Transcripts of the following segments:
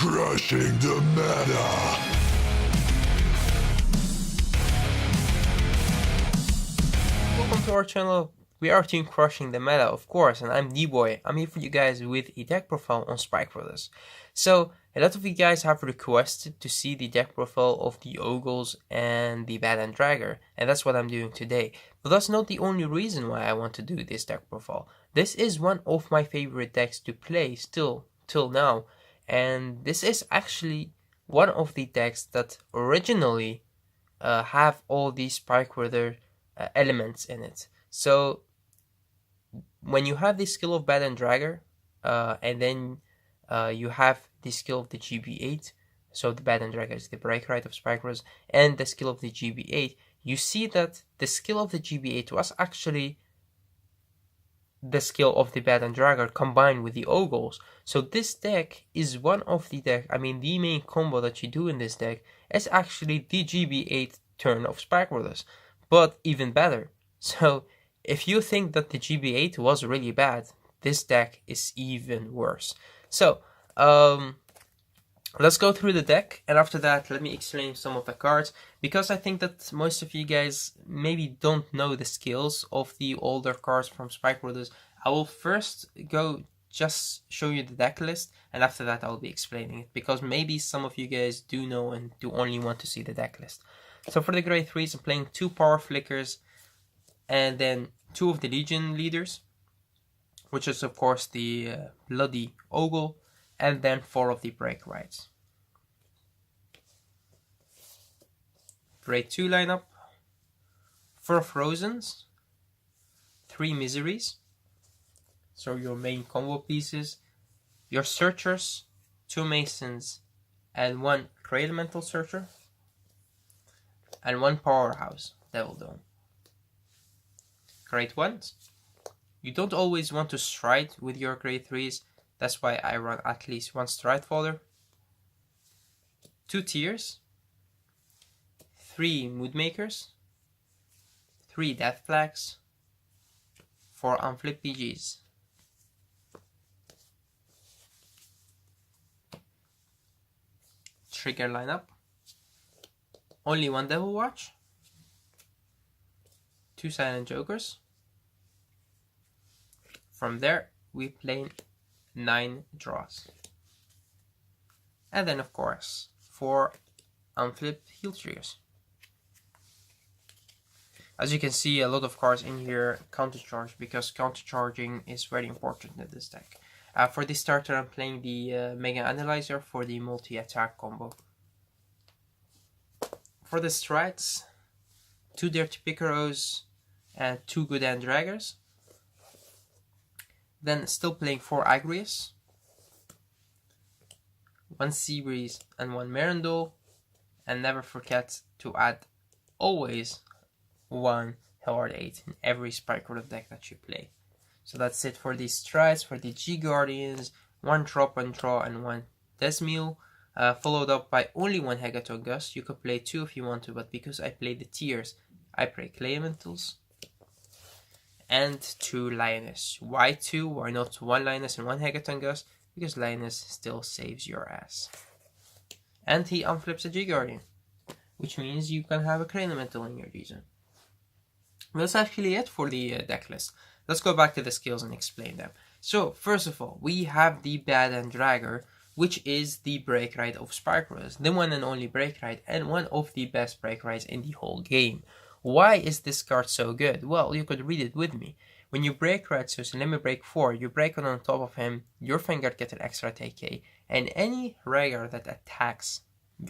Crushing the meta. Welcome to our channel. We are Team Crushing the Meta, of course, and I'm D-Boy. I'm here for you guys with a deck profile on Spike Brothers. So, a lot of you guys have requested to see the deck profile of the Ogels and the Bad and Dragger, and that's what I'm doing today. But that's not the only reason why I want to do this deck profile. This is one of my favorite decks to play still, till now, and this is actually one of the decks that originally have all these Spike Brother elements in it. So when you have the skill of Bad and Dragger, and then you have the skill of the GB8, so the Bad and Dragger is the break right of Spike Brothers, and the skill of the GB8, you see that the skill of the GB8 was actually the skill of the Bad and Dragger combined with the Ogles. So this deck is one of the the main combo that you do in this deck is actually the GB8 turn of Spike Brothers, but even better. So if you think that the GB8 was really bad, this deck is even worse. So let's go through the deck, and after that let me explain some of the cards, because I think that most of you guys maybe don't know the skills of the older cards from Spike Brothers. I will first just show you the deck list, and after that I'll be explaining it, because maybe some of you guys do know and do only want to see the deck list. So for the grade 3s, I'm playing 2 Power Flickers, and then 2 of the Legion leaders, which is of course the Bloody Ogle, and then 4 of the Break Rights. Grade 2 lineup: 4 Frozens, 3 Miseries, so your main combo pieces, your Searchers, 2 Masons, and 1 Cradle Mental Searcher, and 1 Powerhouse Devil Dome. Grade 1s: you don't always want to stride with your grade 3s, that's why I run at least 1 stride fodder, 2 Tears, 3 Mood Makers, 3 Death Flags, 4 Unflip PGs. Trigger lineup: only 1 Devil Watch, 2 Silent Jokers. From there we play 9 draws, and then of course 4 Unflip Heal Triggers. As you can see, a lot of cards in here counter charge, because counter charging is very important in this deck. For the starter, I'm playing the Mega Analyzer for the multi-attack combo. For the strats, 2 Dirty Picaros and 2 Good Hand Draggers. Then still playing 4 Agrius, 1 Seabreeze and 1 Merendol, and never forget to add always 1 Hellard 8 in every Spike Brother deck that you play. So that's it for the strats. For the G Guardians, 1 Drop and Draw and 1 Desmule, followed up by only 1 Hegaton Gust. You could play 2 if you want to, but because I play the tiers, I play Clay Elementals. And 2 Lioness. Why 2? Why not 1 Lioness and 1 Hegaton Gust? Because Lioness still saves your ass. And he unflips a G Guardian, which means you can have a Clay Elemental in your G-Zone. That's actually it for the deck list. Let's go back to the skills and explain them. So, first of all, we have the Bad and Dragger, which is the break ride of Spike Brothers, the one and only break ride, and one of the best break rides in the whole game. Why is this card so good? Well, you could read it with me. When you break Red Sus and limit break 4, you break one on top of him, your Vanguard gets an extra TK, and any Vanguard that attacks,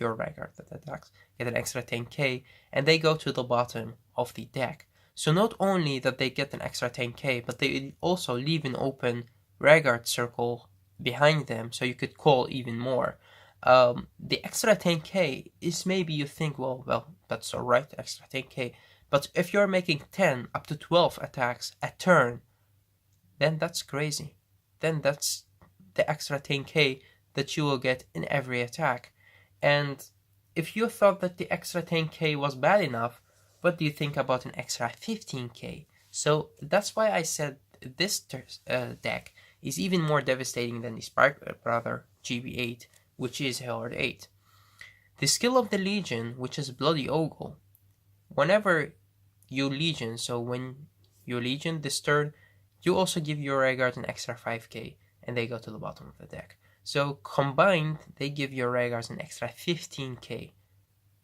your Vanguard that attacks, get an extra 10k, and they go to the bottom of the deck. So not only that they get an extra 10k, but they also leave an open Vanguard circle behind them, so you could call even more. The extra 10k is, maybe you think, well, that's alright, extra 10k, but if you're making 10 up to 12 attacks a turn, then that's crazy. Then that's the extra 10k that you will get in every attack. And if you thought that the extra 10k was bad enough, what do you think about an extra 15k? So that's why I said this deck is even more devastating than the Spike Brother GB8 which is Horde 8. The skill of the Legion, which is Bloody Ogle. Whenever you Legion, so when you Legion this turn, you also give your Rearguard an extra 5k, and they go to the bottom of the deck. So combined, they give your Rearguards an extra 15k,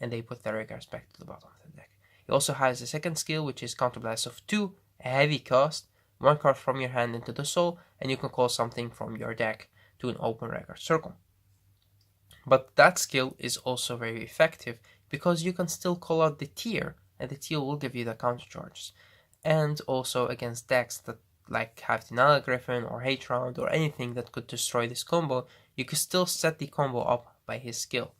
and they put the Rearguards back to the bottom of the deck. It also has a second skill, which is Counterblast of 2, a heavy cost, 1 card from your hand into the soul, and you can call something from your deck to an open Rearguard circle. But that skill is also very effective because you can still call out the tier, and the tier will give you the counter charges. And also against decks that like have Denial Griffin or Hate Round or anything that could destroy this combo, you could still set the combo up by his skill.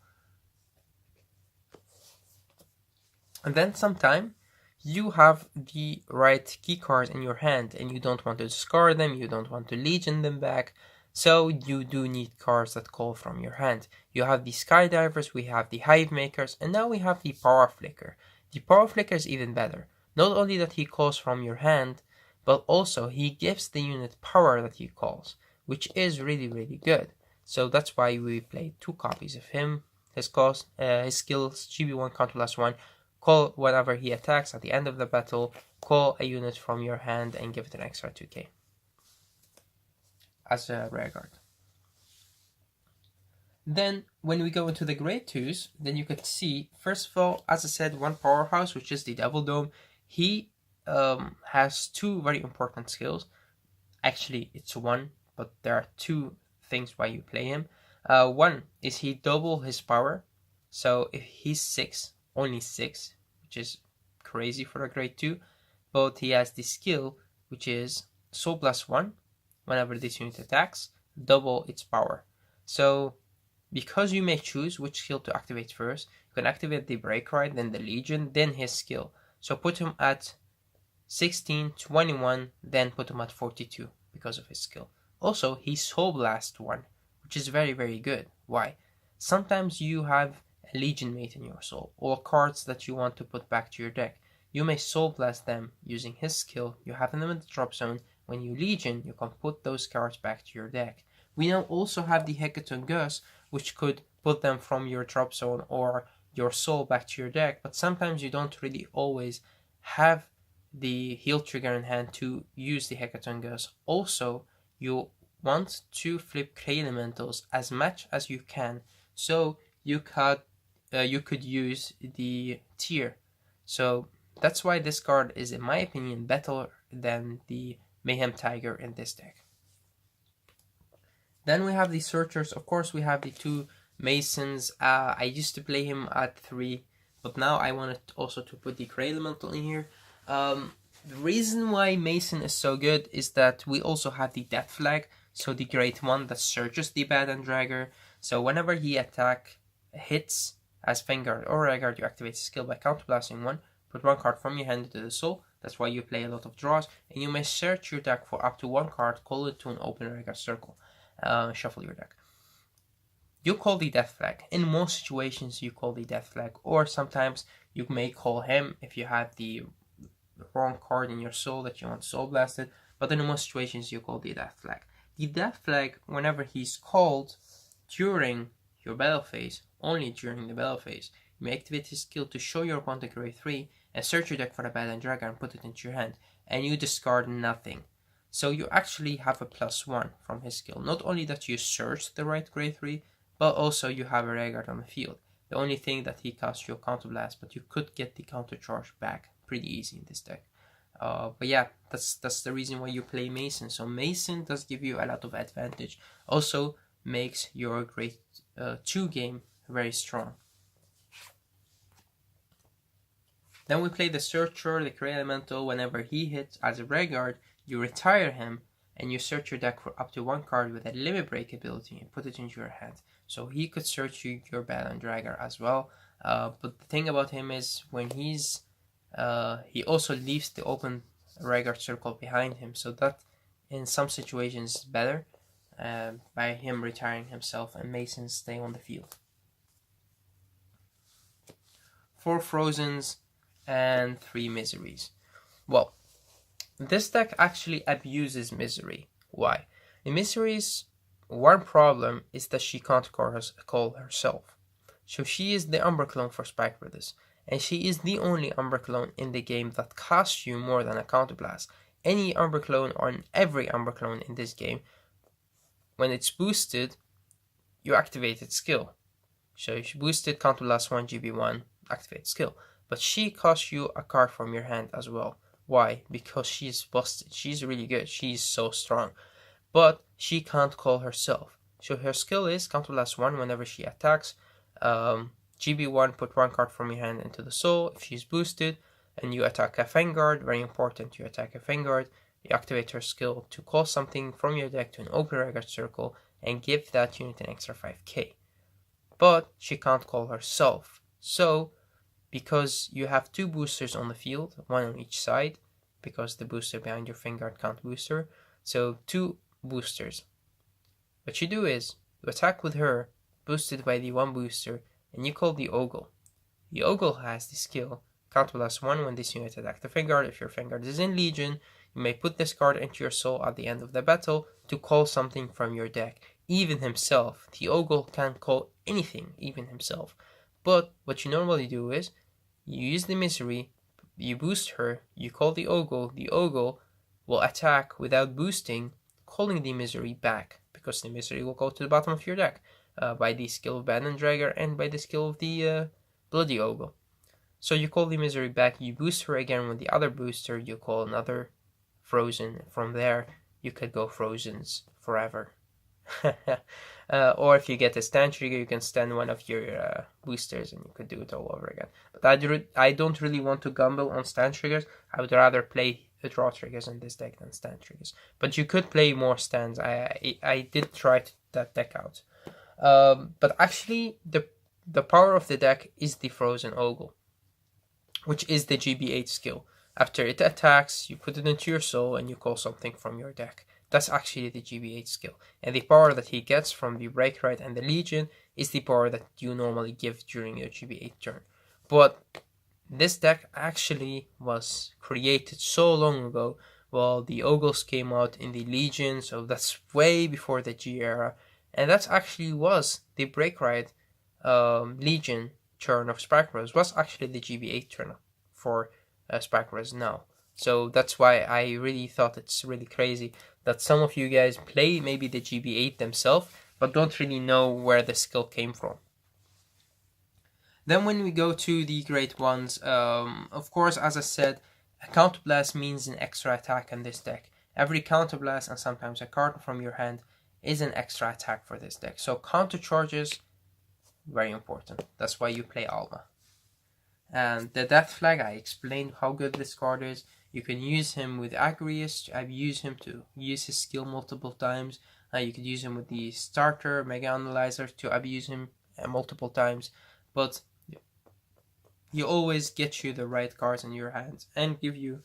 And then sometime you have the right key cards in your hand and you don't want to discard them, you don't want to Legion them back, so you do need cards that call from your hand. You have the Skydivers, we have the Hive Makers, and now we have the Power Flicker. The Power Flicker is even better. Not only that he calls from your hand, but also he gives the unit power that he calls, which is really, really good. So that's why we played 2 copies of him. His skills, GB1 Counterblast 1, call whenever he attacks at the end of the battle, call a unit from your hand and give it an extra 2k as a Rearguard. Then when we go into the grade 2s, then you could see, first of all, as I said, one powerhouse, which is the Devil Dome. He has 2 very important skills. Actually, it's 1, but there are 2 things why you play him. One is he double his power. So if he's 6, only 6, which is crazy for a grade 2. But he has the skill, which is Soul Blast 1. Whenever this unit attacks, double its power. So because you may choose which skill to activate first, you can activate the Break Ride, then the Legion, then his skill. So put him at 16, 21, then put him at 42 because of his skill. Also, he Soul Blast 1, which is very, very good. Why? Sometimes you have a Legion mate in your soul, or cards that you want to put back to your deck. You may Soul Blast them using his skill, you have them in the drop zone. When you Legion, you can put those cards back to your deck. We now also have the Hecaton Gus, which could put them from your drop zone or your soul back to your deck, but sometimes you don't really always have the heal trigger in hand to use the Hecaton Gus. Also, you want to flip Clay Elementals as much as you can, so you could use the tier. So that's why this card is, in my opinion, better than the Mayhem Tiger in this deck. Then we have the Searchers. Of course, we have the 2 Masons. I used to play him at 3, but now I wanted also to put the Clay Elemental in here. The reason why Mason is so good is that we also have the Death Flag, so the grade 1 that searches the Bad Dragger. So whenever he hits as Vanguard or Vanguard, you activate his skill by counterblasting 1, put 1 card from your hand into the soul. That's why you play a lot of draws, and you may search your deck for up to 1 card, call it to an open Vanguard circle, shuffle your deck. You call the Death Flag. In most situations, you call the Death Flag, or sometimes you may call him if you have the wrong card in your soul that you want Soul Blasted, but in most situations, you call the Death Flag. The Death Flag, whenever he's called during your battle phase, only during the battle phase, you may activate his skill to show your opponent grade 3 and search your deck for the Bad Dragger and put it into your hand, and you discard nothing. So you actually have a +1 from his skill. Not only that you search the right grade 3, but also you have a Rearguard on the field. The only thing that he costs you a Counterblast, but you could get the counter charge back pretty easy in this deck. But yeah, that's the reason why you play Mason. So Mason does give you a lot of advantage. Also makes your grade 2 game very strong. Then we play the Searcher, the Clay Elemental. Whenever he hits as a Rearguard, you retire him and you search your deck for up to 1 card with a Limit Break ability and put it into your hand. So he could search your Bad Dragger as well. But the thing about him is when he also leaves the open Rearguard circle behind him. So that in some situations is better by him retiring himself and Mason staying on the field. 4 Frozens and 3 Miseries. Well, this deck actually abuses Misery. Why? The Miseries, one problem is that she can't call herself. So she is the Umber clone for Spike Brothers, and she is the only Umber clone in the game that costs you more than a counterblast. Any Umber clone or every Umber clone in this game, when it's boosted, you activate its skill. So if you boosted counterblast 1 GB1, activate skill. But she costs you a card from your hand as well. Why? Because she's busted. She's really good. She's so strong. But she can't call herself. So her skill is counterblast 1 whenever she attacks. GB1, put 1 card from your hand into the soul. If she's boosted and you attack a Vanguard, very important, you attack a Vanguard, you activate her skill to call something from your deck to an open record circle and give that unit an extra 5k. But she can't call herself. So, because you have 2 boosters on the field, 1 on each side, because the booster behind your Vanguard can't boost her, so 2 boosters. What you do is, you attack with her, boosted by the 1 booster, and you call the Ogle. The Ogle has the skill, counterblast 1 when this unit attacks the Vanguard. If your Vanguard is in Legion, you may put this card into your soul at the end of the battle to call something from your deck. Even himself. The Ogle can't call anything, even himself. But what you normally do is, you use the Misery, you boost her, you call the Ogle will attack without boosting, calling the Misery back, because the Misery will go to the bottom of your deck by the skill of Banner Dragger and by the skill of the Bloody Ogle. So you call the Misery back, you boost her again with the other booster, you call another Frozen. From there, you could go Frozens forever. Or if you get a stand trigger, you can stand one of your boosters and you could do it all over again. But I don't really want to gamble on stand triggers. I would rather play the draw triggers in this deck than stand triggers. But you could play more stands. I did try that deck out. But actually, the power of the deck is the Frozen Ogle, which is the GB8 skill. After it attacks, you put it into your soul and you call something from your deck. That's actually the GB8 skill. And the power that he gets from the Break Right and the Legion is the power that you normally give during your GB8 turn. But this deck actually was created so long ago. Well, the Ogles came out in the Legion, so that's way before the G era. And that actually was the Break Right Legion turn of Spike Rose, was actually the GB8 turn for Spike Rose now. So that's why I really thought it's really crazy that some of you guys play maybe the GB8 themselves, but don't really know where the skill came from. Then when we go to the great ones, of course, as I said, a counterblast means an extra attack in this deck. Every counterblast and sometimes a card from your hand is an extra attack for this deck. So counter charges, very important. That's why you play Alma. And the Death Flag, I explained how good this card is. You can use him with Agrius. I've used him to use his skill multiple times. You could use him with the starter, Mega Analyzer to abuse him multiple times. But you always get you the right cards in your hands and give you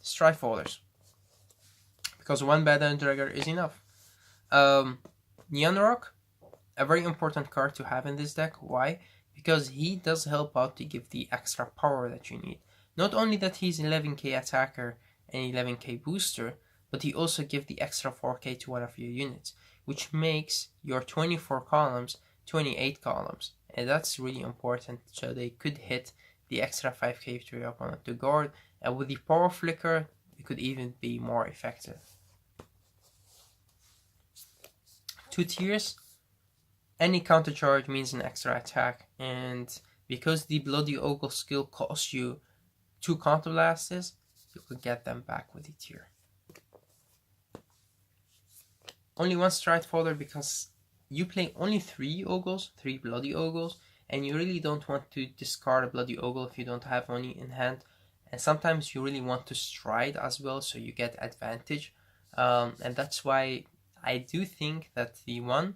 Strife Holders. Because 1 Banner Dragger is enough. Neon Rock, a very important card to have in this deck. Why? Because he does help out to give the extra power that you need. Not only that he's 11k attacker and 11k booster, but he also gives the extra 4k to one of your units, which makes your 24 columns 28 columns. And that's really important, so they could hit the extra 5k to your opponent to guard, and with the Power Flicker, it could even be more effective. 2 tiers. Any counter charge means an extra attack, and because the Bloody Ogle skill costs you 2 counterblasts, you could get them back with the tier. Only 1 Stride Folder because you play only 3 Ogles, 3 Bloody Ogles, and you really don't want to discard a Bloody Ogle if you don't have any in hand. And sometimes you really want to stride as well, so you get advantage. And that's why I do think that the 1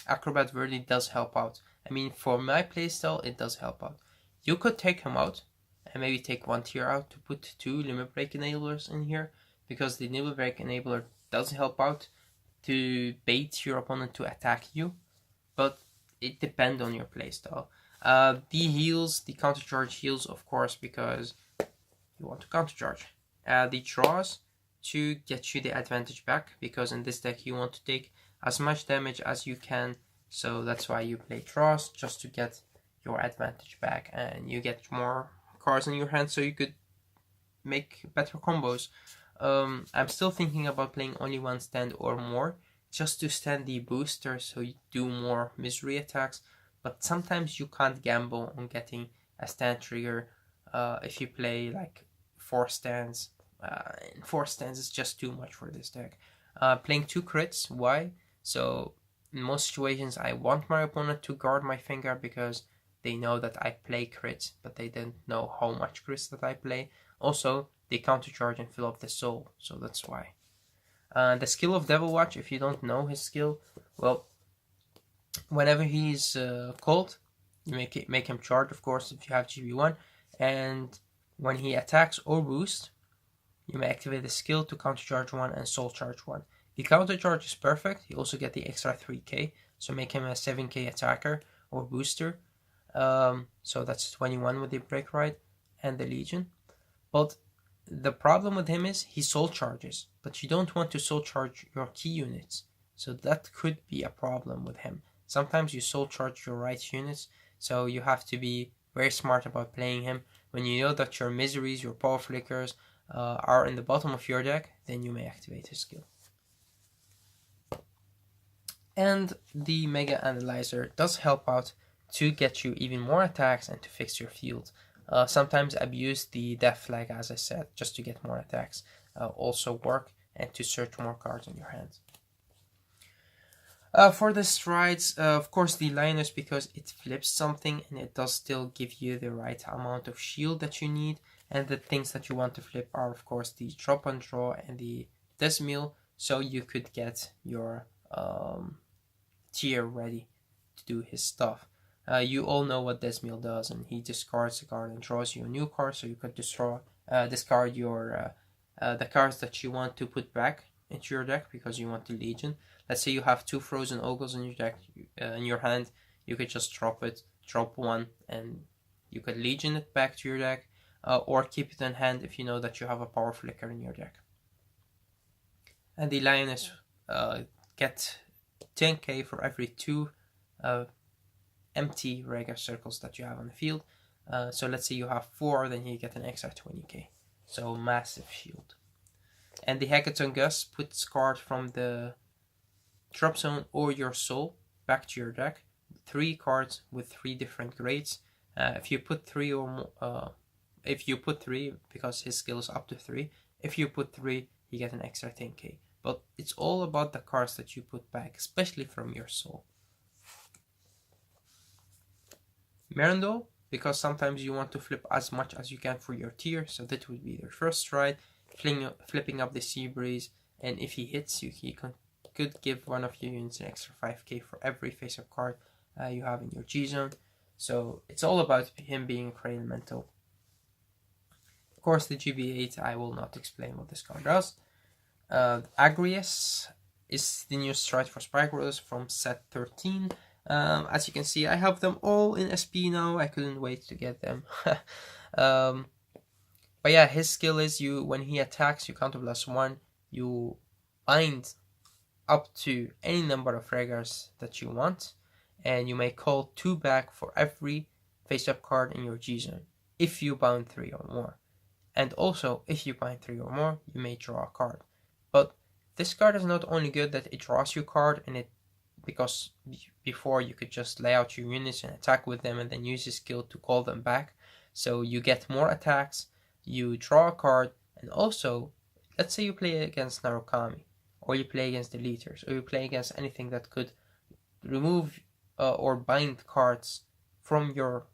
Acrobat Verdi does help out. I mean, for my playstyle, it does help out. You could take him out and maybe take 1 tier out to put 2 Limit Break Enablers in here, because the Limit Break Enabler does help out to bait your opponent to attack you, but it depends on your playstyle. The heals, the counter charge heals, of course, because you want to counter charge. The draws, to get you the advantage back, because in this deck you want to take as much damage as you can. So that's why you play Trust, just to get your advantage back, and you get more cards in your hand so you could make better combos. I'm still thinking about playing only one stand or more, just to stand the booster so you do more misery attacks. But sometimes you can't gamble on getting a stand trigger if you play like 4 stands. 4 stands is just too much for this deck. Playing 2 crits, why? So in most situations I want my opponent to guard my Vanguard, because they know that I play crits, but they don't know how much crits that I play. Also, they countercharge and fill up the soul, so that's why. The skill of Devil Watch, if you don't know his skill, well, whenever he's called, you make him charge, of course, if you have GB1, and when he attacks or boosts, you may activate the skill to countercharge 1 and soul charge 1. The countercharge is perfect. You also get the extra 3k, so make him a 7k attacker or booster. So that's 21 with the Break Ride and the Legion. But the problem with him is he soul charges, but you don't want to soul charge your key units. So that could be a problem with him. Sometimes you soul charge your right units, so you have to be very smart about playing him. When you know that your miseries, your power flickers are in the bottom of your deck, then you may activate his skill. And the Mega Analyzer does help out to get you even more attacks and to fix your field. Sometimes abuse the Death Flag, as I said, just to get more attacks. Also work, and to search more cards in your hands. For the strides, of course the Lioness, because it flips something and it does still give you the right amount of shield that you need. And the things that you want to flip are, of course, the Drop and Draw and the Desmill, so you could get your tier ready to do his stuff. You all know what Desmill does, and he discards a card and draws you a new card, so you could discard your the cards that you want to put back into your deck because you want the Legion. Let's say you have 2 frozen ogles in your deck, in your hand. You could just drop 1, and you could Legion it back to your deck, or keep it in hand if you know that you have a power flicker in your deck. And the Lioness get 10k for every 2 empty regular circles that you have on the field. So let's say you have 4, then you get an extra 20k. So massive shield. And the Hackathon Gust puts cards from the drop zone or your soul back to your deck. 3 cards with 3 different grades. If you put 3 or more, if you put 3, because his skill is up to 3, if you put 3, you get an extra 10k. But it's all about the cards that you put back, especially from your soul. Merendol, because sometimes you want to flip as much as you can for your tier, so that would be your first stride, flipping up the Sea Breeze, and if he hits you, he could give one of your units an extra 5k for every face-up card you have in your G-Zone. So it's all about him being Crane Elemental. Of course, the GB8, I will not explain what this card does. Agrius is the new stride for Spike Rose from set 13. As you can see, I have them all in SP now. I couldn't wait to get them. But yeah, his skill is when he attacks, you counter +1. You bind up to any number of regulars that you want, and you may call 2 back for every face-up card in your G-Zone if you bind 3 or more. And also, if you bind 3 or more, you may draw a card. But this card is not only good that it draws you a card, because before you could just lay out your units and attack with them and then use his skill to call them back. So you get more attacks, you draw a card, and also, let's say you play against Narukami, or you play against Deleters, or you play against anything that could remove or bind cards from your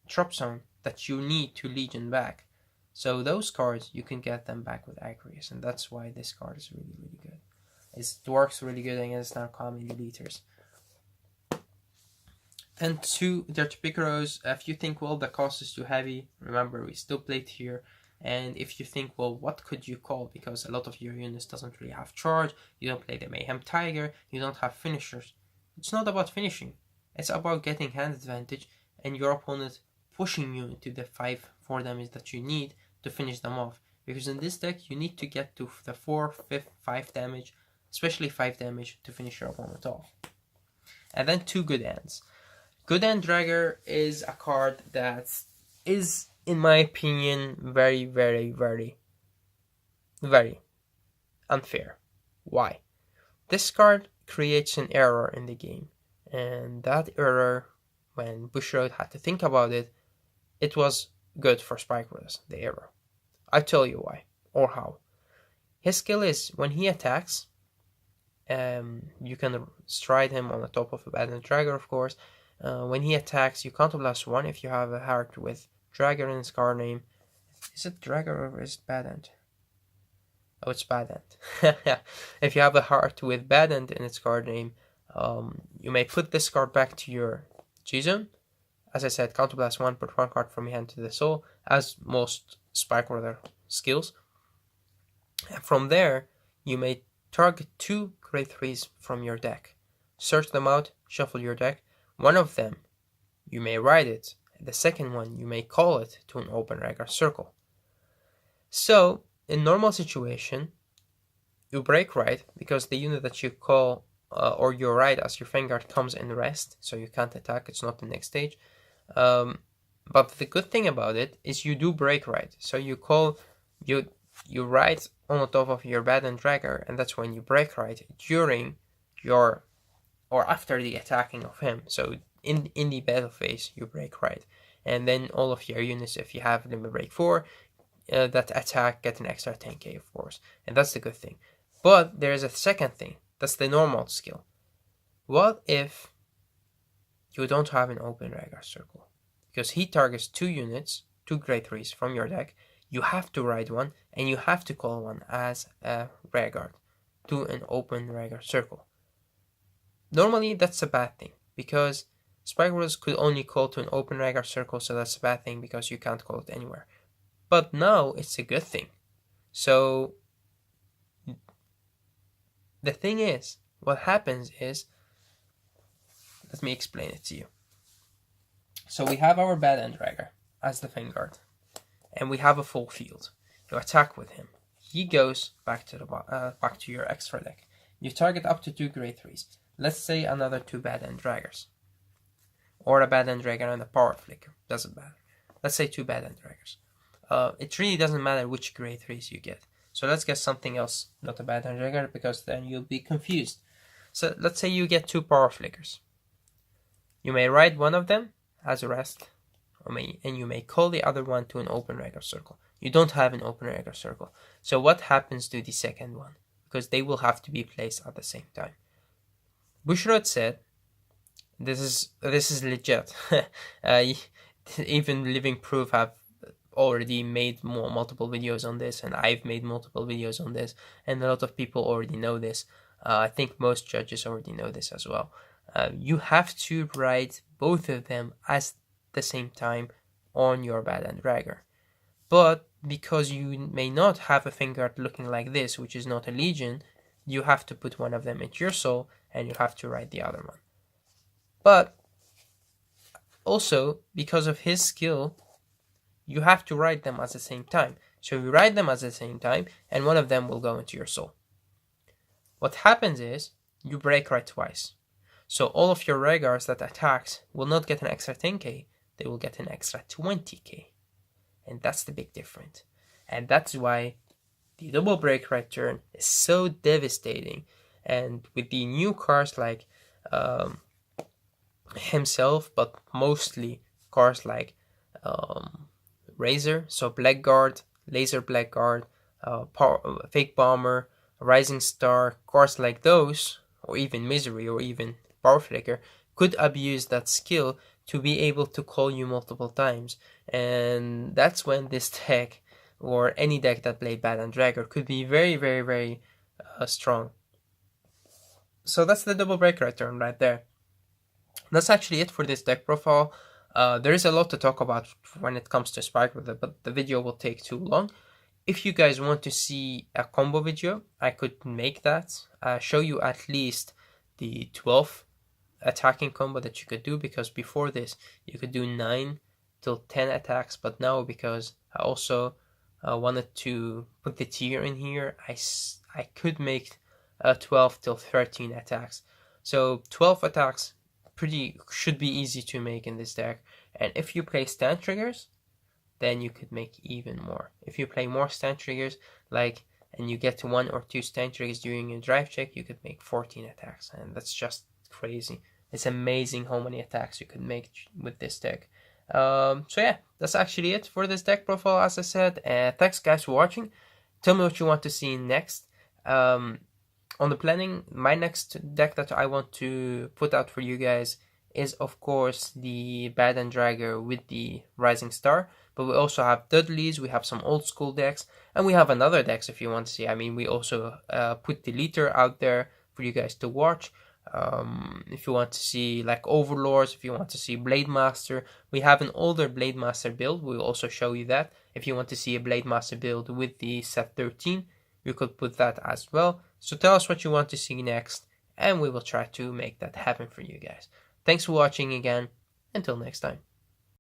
drop zone that you need to Legion back. So those cards, you can get them back with Agrius, and that's why this card is really, really good. It works really good against Narukami Deleters. And to Dirty Picaros, if you think, well, the cost is too heavy, remember, we still play tier. And if you think, well, what could you call? Because a lot of your units doesn't really have charge, you don't play the Mayhem Tiger, you don't have finishers. It's not about finishing. It's about getting hand advantage and your opponent pushing you into the 5-4 damage that you need to finish them off. because in this deck you need to get to the 4, 5 damage, especially 5 damage to finish your opponent off. And then 2 Good Ends. Good End Dragger is a card that is, in my opinion, very, very, very, very unfair. Why? This card creates an error in the game, and that error, when Bushiroad had to think about it, it was good for Spikerules, the error. I'll tell you why, or how. His skill is, when he attacks, you can stride him on the top of a Bad End Dragger, of course. When he attacks, you counterblast 1 if you have a character with Dragger in his card name. Is it Dragger or is it Bad End? Oh, it's Bad End. If you have a heart with Bad End in its card name, you may put this card back to your G-Zone. As I said, counterblast 1, put 1 card from your hand to the soul, as most Spikeruler skills. And from there, you may target 2 grade 3s from your deck. Search them out, shuffle your deck. One of them, you may ride it. The second one, you may call it to an open regular circle. So, in normal situation, you break ride because the unit that you call or you ride as your Vanguard comes in rest, so you can't attack, it's not the next stage. But the good thing about it is you do break ride. So you call, you ride on the top of your Bad End Dragger, and that's when you break ride during your, or after the attacking of him. So in the battle phase, you break ride. And then all of your units, if you have limit break 4, that attack get an extra 10k, of course. And that's the good thing. But there is a second thing. That's the normal skill. What if you don't have an open regular circle? Because he targets 2 units, 2 grade 3s from your deck. You have to ride 1, and you have to call 1 as a Vanguard to an open regular circle. Normally, that's a bad thing, because Spikerules could only call to an open regular circle, so that's a bad thing because you can't call it anywhere. But now, it's a good thing. So, the thing is, what happens is, let me explain it to you. So we have our Bad End Dragger as the Vanguard, and we have a full field. You attack with him. He goes back to your extra deck. You target up to 2 grade 3s. Let's say another 2 Bad End Draggers, or a Bad End Dragger and a Power Flicker. Doesn't matter. Let's say 2 Bad End Draggers. It really doesn't matter which grade 3s you get. So let's get something else, not a Bad End Dragger, because then you'll be confused. So let's say you get 2 Power Flickers. You may ride one of them as a rest, and you may call the other one to an open regular circle. You don't have an open regular circle. So what happens to the second one? Because they will have to be placed at the same time. Bushiroad said, this is legit. Even Living Proof have already made multiple videos on this, and I've made multiple videos on this, and a lot of people already know this. I think most judges already know this as well. You have to ride both of them at the same time on your Bad End Dragger. But because you may not have a Vanguard looking like this, which is not a Legion, you have to put one of them into your soul, and you have to ride the other one. But also, because of his skill, you have to ride them at the same time. So you ride them at the same time, and one of them will go into your soul. What happens is, you break ride twice. So all of your Regulars that attacks will not get an extra 10k, they will get an extra 20k. And that's the big difference. And that's why the double break ride turn is so devastating. And with the new cards like himself, but mostly cards like Razor, so Blackguard, Laser Blackguard, Fake Bomber, Rising Star, cards like those, or even Misery, or even Power Flicker, could abuse that skill to be able to call you multiple times. And that's when this deck, or any deck that played Bad End Dragger, could be very, very, very strong. So that's the double break ride turn right there. That's actually it for this deck profile. There is a lot to talk about when it comes to Spikeruler, but the video will take too long. If you guys want to see a combo video, I could make that. Show you at least the 12 attacking combo that you could do, because before this you could do 9 till 10 attacks, but now because I also wanted to put the tier in here, I could make 12 till 13 attacks. So 12 attacks should be easy to make in this deck. And if you play stand triggers, then you could make even more. If you play more stand triggers, and you get to 1 or 2 stand triggers during your drive check, you could make 14 attacks, and that's just crazy. It's amazing how many attacks you could make with this deck. So yeah, that's actually it for this deck profile, as I said. Thanks guys for watching. Tell me what you want to see next. On the planning, my next deck that I want to put out for you guys is of course the Badan Dragger with the Rising Star, but we also have Dudleys, we have some old school decks, and we have another decks if you want to see. I mean, we also put the Leader out there for you guys to watch. If you want to see like Overlords, if you want to see Blade Master, we have an older Blade Master build. We'll also show you that. If you want to see a Blade Master build with the set 13, you could put that as well. So tell us what you want to see next, and we will try to make that happen for you guys. Thanks for watching again. Until next time.